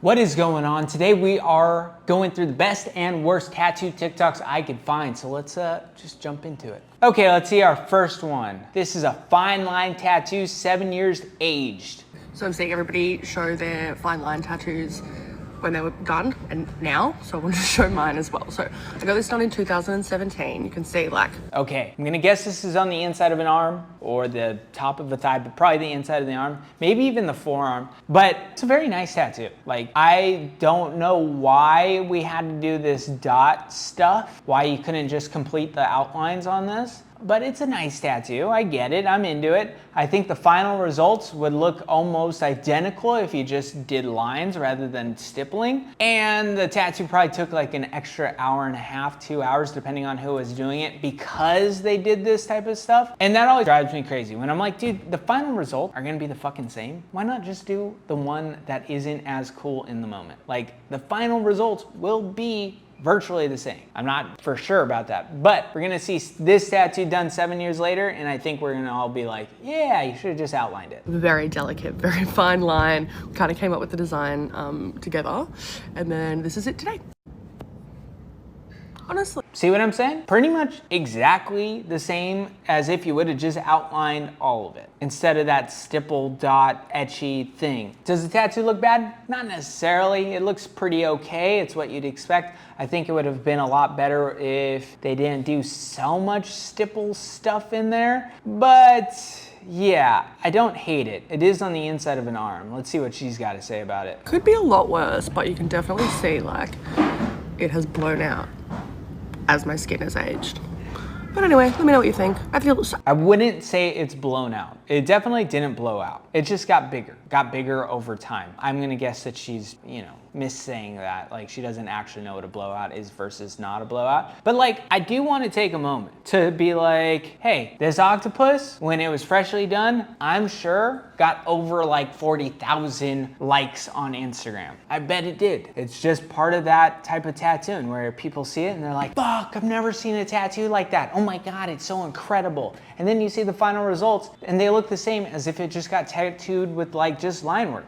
What is going on? Today we are going through the best and worst tattoo TikToks I could find. So let's just jump into it. Okay, let's see our first one. This is a fine line tattoo, 7 years aged. So I'm seeing everybody show their fine line tattoos when they were done and now. So I wanted to show mine as well. So I got this done in 2017. You can see Okay, I'm gonna guess this is on the inside of an arm or the top of the thigh, but probably the inside of the arm, maybe even the forearm. But it's a very nice tattoo. I don't know why we had to do this dot stuff, why you couldn't just complete the outlines on this. But it's a nice tattoo, I get it, I'm into it. I think the final results would look almost identical if you just did lines rather than stippling. And the tattoo probably took like an extra hour and a half, 2 hours, depending on who was doing it, because they did this type of stuff. And that always drives me crazy when I'm like, dude, the final results are gonna be the fucking same. Why not just do the one that isn't as cool in the moment? Like, the final results will be virtually the same. I'm not for sure about that, but we're gonna see this tattoo done 7 years later, and I think we're gonna all be like, yeah, you should have just outlined it. very delicate, very fine line. We kind of came up with the design together, and then this is it today. Honestly. See what I'm saying? Pretty much exactly the same as if you would have just outlined all of it instead of that stipple dot etchy thing. Does the tattoo look bad? Not necessarily. It looks pretty okay. It's what you'd expect. I think it would have been a lot better if they didn't do so much stipple stuff in there, but yeah, I don't hate it. It is on the inside of an arm. Let's see what she's got to say about it. Could be a lot worse, but you can definitely see it has blown out as my skin has aged. But anyway, let me know what you think. I wouldn't say it's blown out. It definitely didn't blow out. It just got bigger over time. I'm gonna guess that she's, missaying that. Like, she doesn't actually know what a blowout is versus not a blowout. But I do want to take a moment to be like, hey, this octopus, when it was freshly done, I'm sure got over 40,000 likes on Instagram. I bet it did. It's just part of that type of tattooing where people see it and they're like, fuck, I've never seen a tattoo like that. Oh my God, it's so incredible. And then you see the final results and they look the same as if it just got tattooed with just line work.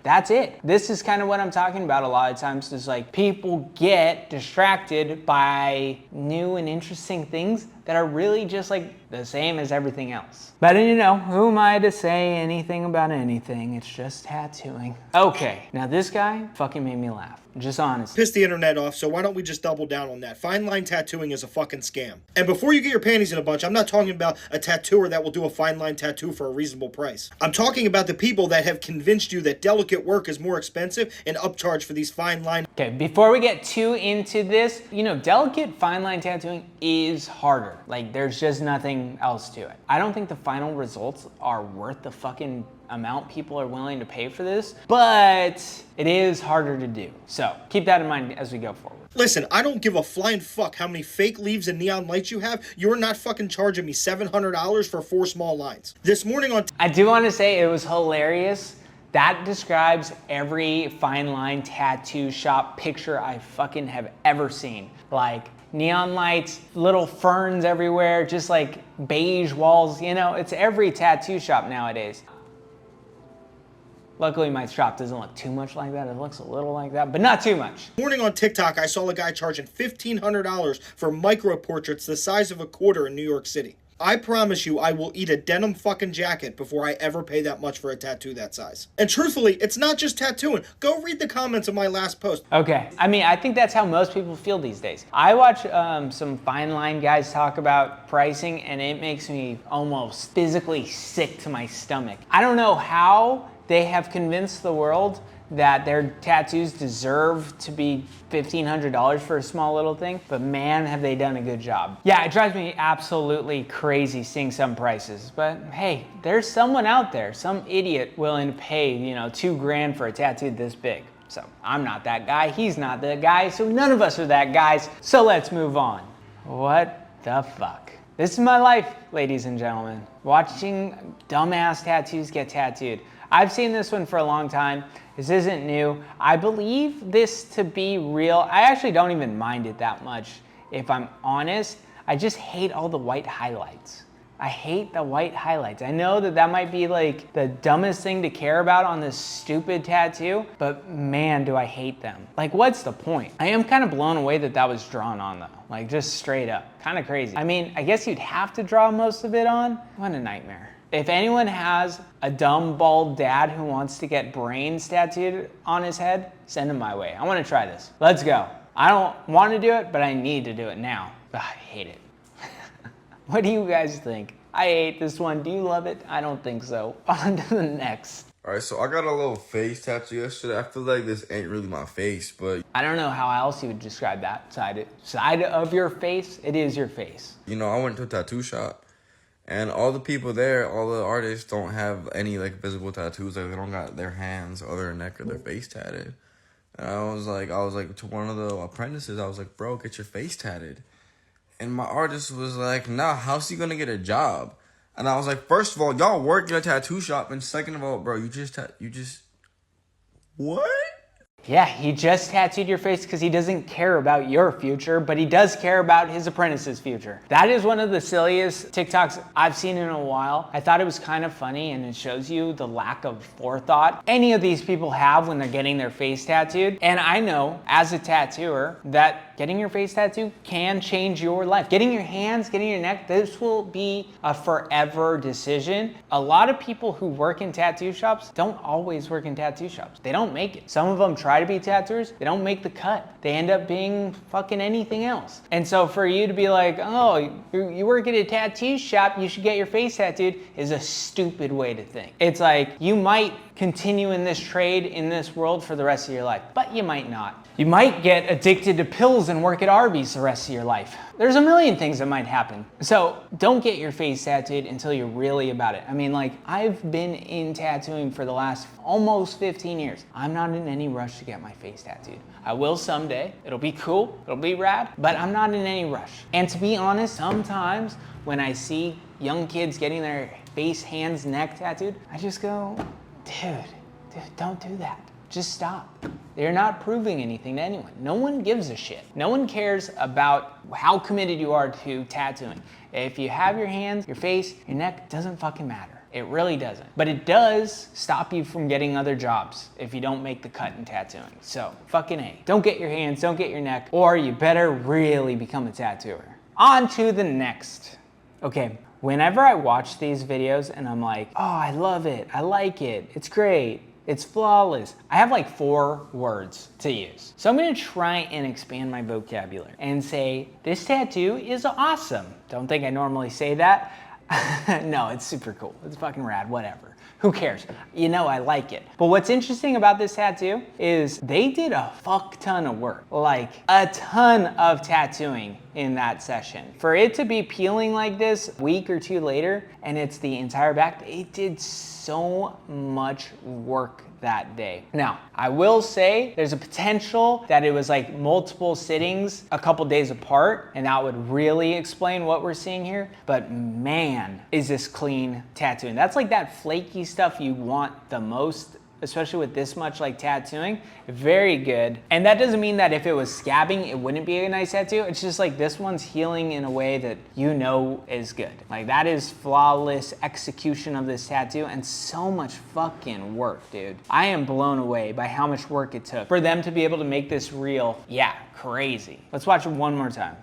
That's it. This is kind of what I'm talking about a lot of times, is people get distracted by new and interesting things that are really just the same as everything else. But who am I to say anything about anything? It's just tattooing. Okay, now this guy fucking made me laugh. Just honestly. Pissed the internet off, so why don't we just double down on that? Fine line tattooing is a fucking scam. And before you get your panties in a bunch, I'm not talking about a tattooer that will do a fine line tattoo for a reasonable price. I'm talking about the people that have convinced you that delicate work is more expensive and upcharge for these fine line. Okay, before we get too into this, delicate fine line tattooing is harder. There's just nothing else to it. I don't think the final results are worth the fucking amount people are willing to pay for this, but it is harder to do. So keep that in mind as we go forward. Listen, I don't give a flying fuck how many fake leaves and neon lights you have. You're not fucking charging me $700 for 4 small lines. This morning on... I do want to say it was hilarious. That describes every fine line tattoo shop picture I fucking have ever seen. Neon lights, little ferns everywhere, just beige walls. It's every tattoo shop nowadays. Luckily, my shop doesn't look too much like that. It looks a little like that, but not too much. Morning on TikTok, I saw a guy charging $1,500 for micro portraits the size of a quarter in New York City. I promise you, I will eat a denim fucking jacket before I ever pay that much for a tattoo that size. And truthfully, it's not just tattooing. Go read the comments of my last post. Okay, I think that's how most people feel these days. I watch some fine line guys talk about pricing, and it makes me almost physically sick to my stomach. I don't know how they have convinced the world that their tattoos deserve to be $1,500 for a small little thing, but man, have they done a good job. Yeah, it drives me absolutely crazy seeing some prices, but hey, there's someone out there, some idiot willing to pay, $2,000 for a tattoo this big. So I'm not that guy, he's not that guy, so none of us are that guys, so let's move on. What the fuck? This is my life, ladies and gentlemen. Watching dumbass tattoos get tattooed. I've seen this one for a long time. This isn't new. I believe this to be real. I actually don't even mind it that much, if I'm honest. I just hate all the white highlights. I hate the white highlights. I know that that might be like the dumbest thing to care about on this stupid tattoo, but man, do I hate them. Like, what's the point? I am kind of blown away that that was drawn on though. Like, just straight up, kind of crazy. I mean, I guess you'd have to draw most of it on. What a nightmare. If anyone has a dumb, bald dad who wants to get brains tattooed on his head, send him my way. I want to try this. Let's go. I don't want to do it, but I need to do it now. Ugh, I hate it. What do you guys think? I hate this one. Do you love it? I don't think so. On to the next. All right, so I got a little face tattoo yesterday. I feel like this ain't really my face, but... I don't know how else you would describe that side of your face. It is your face. You know, I went to a tattoo shop, and all the people there, all the artists don't have any, like, visible tattoos. Like, they don't got their hands or their neck or their face tatted. And I was like to one of the apprentices, I was like, bro, get your face tatted. And my artist was like, nah, how's he gonna get a job? And I was like, first of all, y'all work in a tattoo shop. And second of all, bro, you just, what? Yeah, he just tattooed your face because he doesn't care about your future, but he does care about his apprentice's future. That is one of the silliest TikToks I've seen in a while. I thought it was kind of funny, and it shows you the lack of forethought any of these people have when they're getting their face tattooed. And I know, as a tattooer, that getting your face tattooed can change your life. Getting your hands, getting your neck, this will be a forever decision. A lot of people who work in tattoo shops don't always work in tattoo shops. They don't make it. Some of them try to be tattooers, they don't make the cut. They end up being fucking anything else. And so for you to be like, oh, you work at a tattoo shop, you should get your face tattooed, is a stupid way to think. It's like, you might continue in this trade, in this world for the rest of your life, but you might not. You might get addicted to pills and work at Arby's the rest of your life. There's a million things that might happen. So don't get your face tattooed until you're really about it. I mean, like, I've been in tattooing for the last almost 15 years. I'm not in any rush to get my face tattooed. I will someday. It'll be cool, it'll be rad, but I'm not in any rush. And to be honest, sometimes when I see young kids getting their face, hands, neck tattooed, I just go, dude, don't do that. Just stop. You're not proving anything to anyone. No one gives a shit. No one cares about how committed you are to tattooing. If you have your hands, your face, your neck, doesn't fucking matter. It really doesn't. But it does stop you from getting other jobs if you don't make the cut in tattooing. So, fucking A. Don't get your hands, don't get your neck, or you better really become a tattooer. On to the next. Okay, whenever I watch these videos and I'm like, oh, I love it, I like it, it's great, it's flawless, I have like 4 words to use. So I'm gonna try and expand my vocabulary and say, this tattoo is awesome. Don't think I normally say that. No, it's super cool. It's fucking rad, whatever. Who cares? You know, I like it. But what's interesting about this tattoo is they did a fuck ton of work, like a ton of tattooing in that session. For it to be peeling like this a week or 2 later, and it's the entire back, they did so much work that day. Now, I will say there's a potential that it was like multiple sittings a couple days apart, and that would really explain what we're seeing here. But man, is this clean tattooing. That's like that flaky stuff you want the most, especially with this much like tattooing. Very good. And that doesn't mean that if it was scabbing, it wouldn't be a nice tattoo. It's just like this one's healing in a way that you know is good. Like, that is flawless execution of this tattoo and so much fucking work, dude. I am blown away by how much work it took for them to be able to make this real. Yeah, crazy. Let's watch it one more time.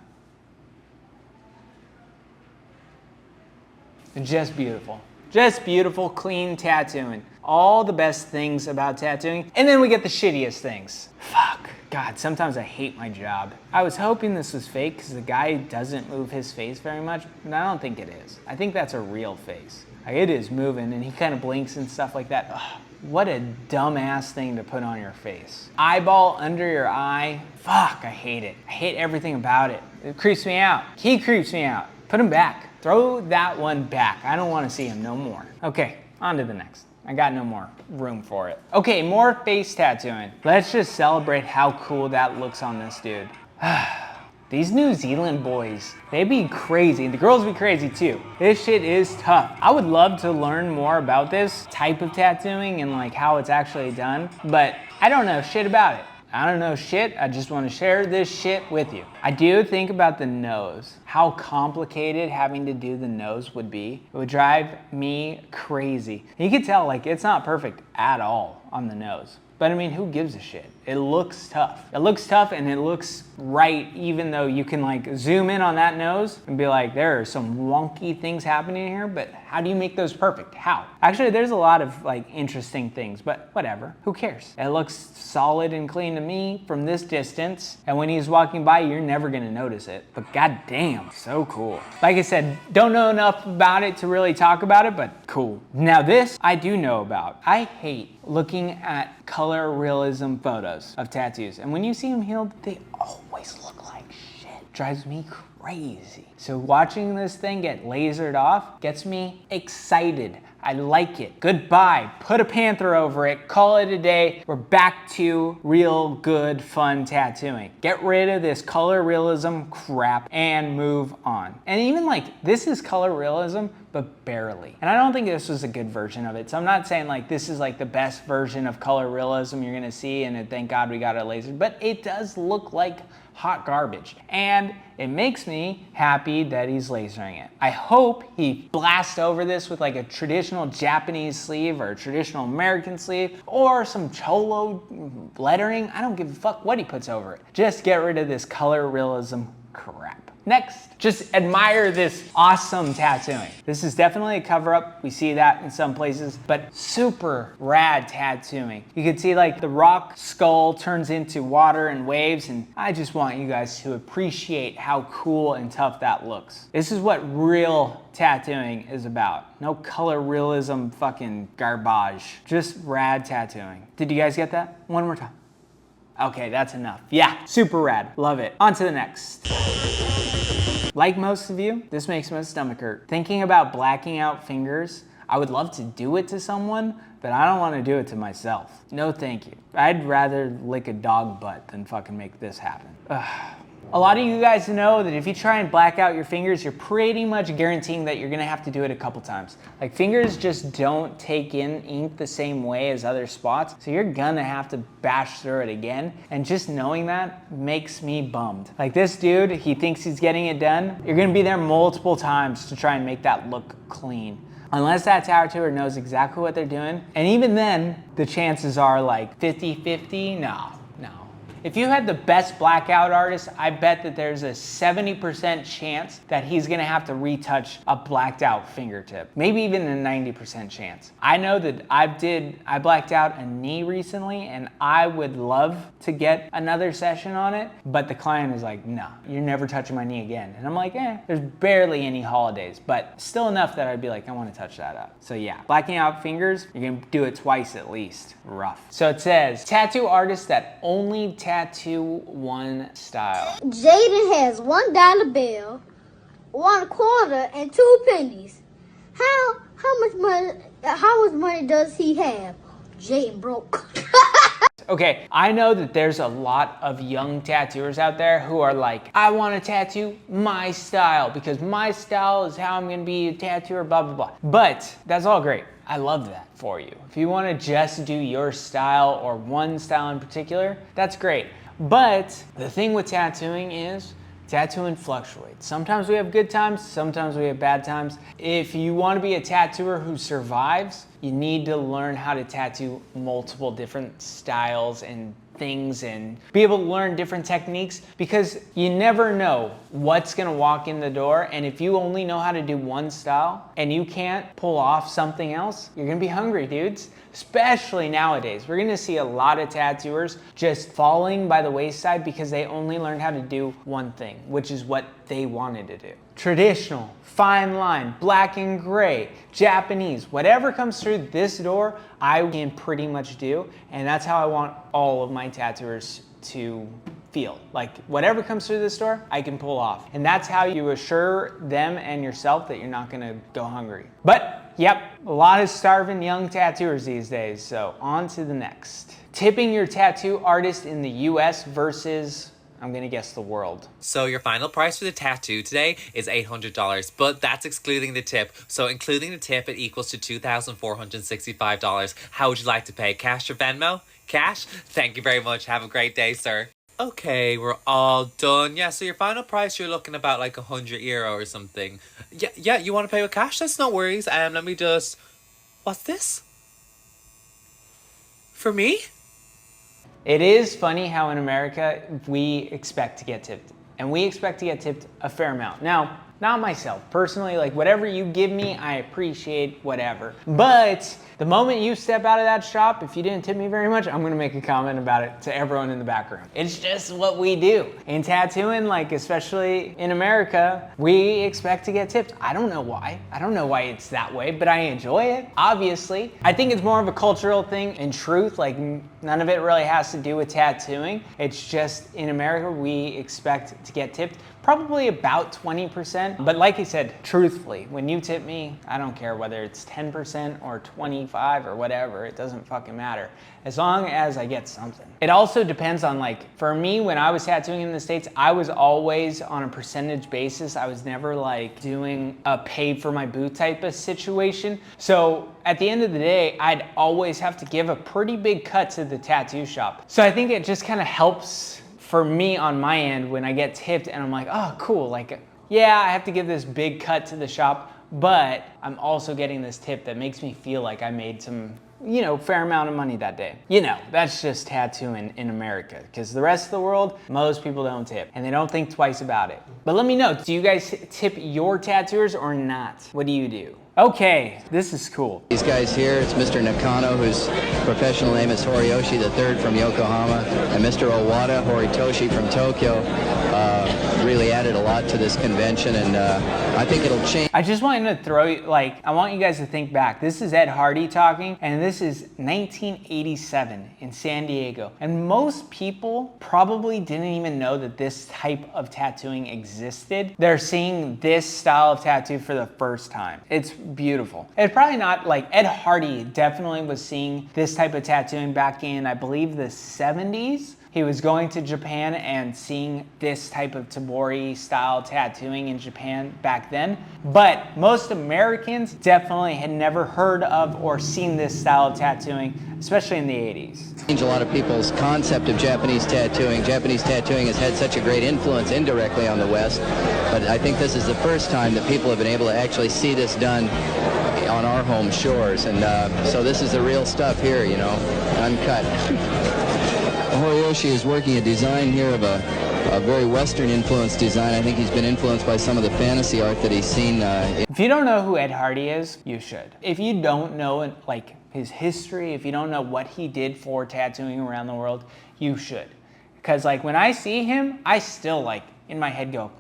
Just beautiful. Just beautiful, clean tattooing. All the best things about tattooing, and then we get the shittiest things. Fuck. God, sometimes I hate my job. I was hoping this was fake because the guy doesn't move his face very much, but I don't think it is. I think that's a real face. Like, it is moving, and he kind of blinks and stuff like that. Ugh, what a dumbass thing to put on your face. Eyeball under your eye. Fuck, I hate it. I hate everything about it. It creeps me out. He creeps me out. Put him back. Throw that one back. I don't want to see him no more. Okay, on to the next. I got no more room for it. Okay, more face tattooing. Let's just celebrate how cool that looks on this dude. These New Zealand boys, they be crazy. The girls be crazy too. This shit is tough. I would love to learn more about this type of tattooing and like how it's actually done, but I don't know shit about it. I don't know shit. I just want to share this shit with you. I do think about the nose, how complicated having to do the nose would be. It would drive me crazy. You can tell, like, it's not perfect at all on the nose. But I mean, who gives a shit? It looks tough. It looks tough and it looks right, even though you can like zoom in on that nose and be like, there are some wonky things happening here, but how do you make those perfect? How? Actually, there's a lot of like interesting things, but whatever, who cares? It looks solid and clean to me from this distance. And when he's walking by, you're never gonna notice it, but goddamn, so cool. Like I said, don't know enough about it to really talk about it, but cool. Now this I do know about. I hate looking at color realism photos of tattoos. And when you see them healed, they always look like shit. Drives me crazy. So watching this thing get lasered off gets me excited. I like it. Goodbye. Put a panther over it. Call it a day. We're back to real good fun tattooing. Get rid of this color realism crap and move on. And even like this is color realism, but barely. And I don't think this was a good version of it. So I'm not saying like this is like the best version of color realism you're gonna see and thank God we got it lasered, but it does look like hot garbage. And it makes me happy that he's lasering it. I hope he blasts over this with like a traditional Japanese sleeve or a traditional American sleeve or some cholo lettering. I don't give a fuck what he puts over it. Just get rid of this color realism crap. Next, just admire this awesome tattooing. This is definitely a cover up. We see that in some places, but super rad tattooing. You can see like the rock skull turns into water and waves, and I just want you guys to appreciate how cool and tough that looks. This is what real tattooing is about. No color realism fucking garbage. Just rad tattooing. Did you guys get that? One more time. Okay, that's enough. Yeah, super rad. Love it. On to the next. Like most of you, this makes my stomach hurt. Thinking about blacking out fingers, I would love to do it to someone, but I don't want to do it to myself. No thank you. I'd rather lick a dog butt than fucking make this happen. Ugh. A lot of you guys know that if you try and black out your fingers, you're pretty much guaranteeing that you're gonna have to do it a couple times. Like fingers just don't take in ink the same way as other spots, so you're gonna have to bash through it again. And just knowing that makes me bummed. Like this dude, he thinks he's getting it done. You're gonna be there multiple times to try and make that look clean. Unless that tattooer knows exactly what they're doing. And even then, the chances are like 50-50, no. If you had the best blackout artist, I bet that there's a 70% chance that he's gonna have to retouch a blacked out fingertip. Maybe even a 90% chance. I know that I blacked out a knee recently and I would love to get another session on it, but the client is like, no, you're never touching my knee again. And I'm like, there's barely any holidays, but still enough that I'd be like, I wanna touch that up. So yeah, blacking out fingers, you're gonna do it twice at least. Rough. So it says, tattoo artists that only tattoo one style. Jaden has $1 bill, 1 quarter, and 2 pennies. How much money does he have? Jaden broke. Okay, I know that there's a lot of young tattooers out there who are like, I want to tattoo my style because my style is how I'm going to be a tattooer, blah, blah, blah. But that's all great. I love that for you. If you want to just do your style or one style in particular, that's great. But the thing with tattooing is tattooing fluctuates. Sometimes we have good times, sometimes we have bad times. If you want to be a tattooer who survives, you need to learn how to tattoo multiple different styles and things and be able to learn different techniques because you never know what's gonna walk in the door. And if you only know how to do one style and you can't pull off something else, you're gonna be hungry, dudes. Especially nowadays. We're gonna see a lot of tattooers just falling by the wayside because they only learned how to do one thing, which is what they wanted to do. Traditional, fine line, black and gray, Japanese, whatever comes through this door, I can pretty much do. And that's how I want all of my tattooers to feel. Like whatever comes through this door, I can pull off. And that's how you assure them and yourself that you're not gonna go hungry. But yep, a lot of starving young tattooers these days. So on to the next. Tipping your tattoo artist in the US versus I'm gonna guess the world. So your final price for the tattoo today is $800, but that's excluding the tip. So including the tip, it equals to $2,465. How would you like to pay? Cash or Venmo? Cash? Thank you very much. Have a great day, sir. Okay, we're all done. Yeah, so your final price, you're looking about like €100 or something. Yeah, you want to pay with cash? That's no worries. Let me just... What's this? For me? It is funny how in America we expect to get tipped, and we expect to get tipped a fair amount. Now, not myself personally, like whatever you give me, I appreciate whatever. But the moment you step out of that shop, if you didn't tip me very much, I'm gonna make a comment about it to everyone in the back room. It's just what we do. In tattooing, like especially in America, we expect to get tipped. I don't know why. I don't know why it's that way, but I enjoy it, obviously. I think it's more of a cultural thing. In truth, like none of it really has to do with tattooing. It's just in America, we expect to get tipped probably about 20%. But like I said, truthfully, when you tip me, I don't care whether it's 10% or 25 or whatever, it doesn't fucking matter. As long as I get something. It also depends on like, for me, when I was tattooing in the States, I was always on a percentage basis. I was never like doing a pay for my boot type of situation. So at the end of the day, I'd always have to give a pretty big cut to the tattoo shop. So I think it just kind of helps for me on my end when I get tipped and I'm like, oh, cool. Like, yeah, I have to give this big cut to the shop, but I'm also getting this tip that makes me feel like I made some, fair amount of money that day. That's just tattooing in America, because the rest of the world, most people don't tip and they don't think twice about it. But let me know, do you guys tip your tattooers or not? What do you do? Okay, this is cool. These guys here, it's Mr. Nakano, whose professional name is Horiyoshi III from Yokohama, and Mr. Owada Horitoshi from Tokyo. Really added a lot to this convention, and I think it'll change. I just wanted to throw you, I want you guys to think back. This is Ed Hardy talking, and this is 1987 in San Diego. And most people probably didn't even know that this type of tattooing existed. They're seeing this style of tattoo for the first time. It's beautiful. It's probably not like Ed Hardy definitely was seeing this type of tattooing back in, I believe, the 70s. He was going to Japan and seeing this type of Tabori style tattooing in Japan back then. But most Americans definitely had never heard of or seen this style of tattooing, especially in the 80s. Change a lot of people's concept of Japanese tattooing. Japanese tattooing has had such a great influence indirectly on the West, but I think this is the first time that people have been able to actually see this done on our home shores. And so this is the real stuff here, uncut. Horiyoshi is working a design here of a very Western influenced design. I think he's been influenced by some of the fantasy art that he's seen. If you don't know who Ed Hardy is, you should. If you don't know his history, if you don't know what he did for tattooing around the world, you should. Because when I see him, I still in my head go,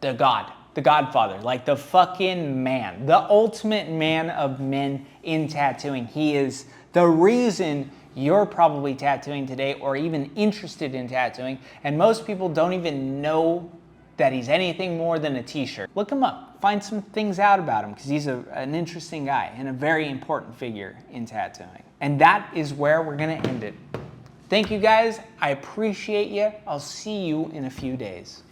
the Godfather, the fucking man, the ultimate man of men in tattooing. He is the reason you're probably tattooing today or even interested in tattooing, and most people don't even know that he's anything more than a t-shirt. Look him up, find some things out about him, because he's an interesting guy and a very important figure in tattooing. And that is where we're gonna end it. Thank you guys, I appreciate you. I'll see you in a few days.